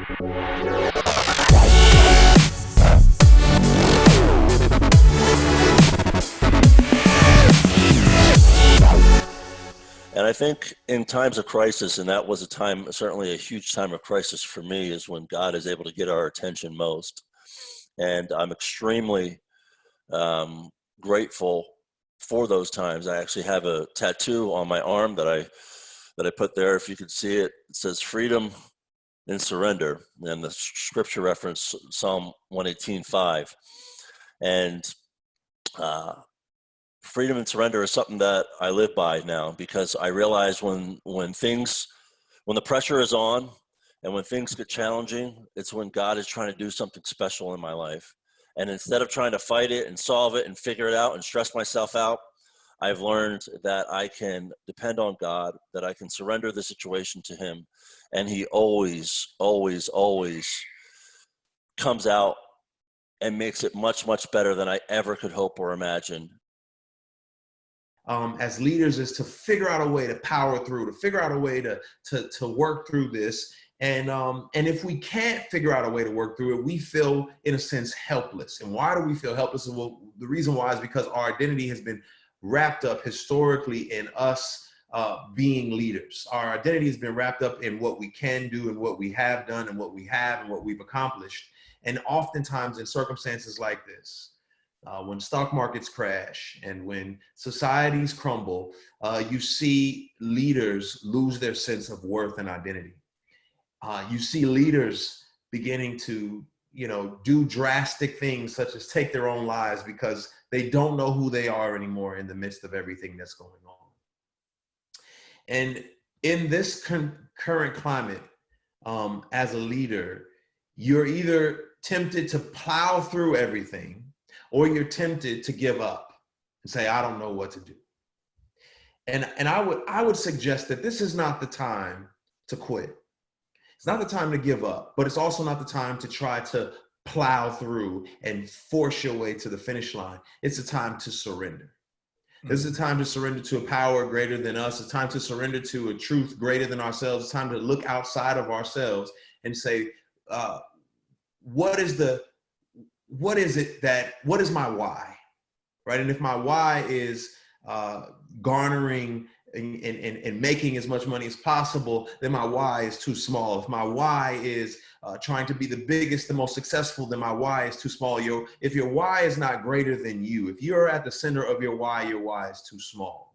And I think in times of crisis, and that was a time, certainly a huge time of crisis for me, is when God is able to get our attention most. And I'm extremely grateful for those times. I actually have a tattoo on my arm that I put there. If you could see it, it says freedom and surrender. And the scripture reference, Psalm 118:5. And freedom and surrender is something that I live by now, because I realize when the pressure is on and when things get challenging, it's when God is trying to do something special in my life. And instead of trying to fight it and solve it and figure it out and stress myself out, I've learned that I can depend on God, that I can surrender the situation to him. And he always, always, always comes out and makes it much, much better than I ever could hope or imagine. As leaders, is to figure out a way to power through, to figure out a way to work through this. And if we can't figure out a way to work through it, we feel, in a sense, helpless. And why do we feel helpless? Well, the reason why is because our identity has been wrapped up historically in us being leaders. Our identity has been wrapped up in what we can do and what we have done and what we have and what we've accomplished. And oftentimes in circumstances like this, when stock markets crash and when societies crumble, you see leaders lose their sense of worth and identity. You see leaders beginning to, do drastic things such as take their own lives because they don't know who they are anymore in the midst of everything that's going on. And in this current climate, as a leader, you're either tempted to plow through everything, or you're tempted to give up and say, I don't know what to do. And I would suggest that this is not the time to quit. It's not the time to give up, but it's also not the time to try to plow through and force your way to the finish line. It's a time to surrender. This is a time to surrender to a power greater than us. It's time to surrender to a truth greater than ourselves. It's time to look outside of ourselves and say, what is my why, right? And if my why is garnering and making as much money as possible, then my why is too small. If my why is trying to be the biggest, the most successful, then my why is too small. If your why is not greater than you, if you're at the center of your why is too small.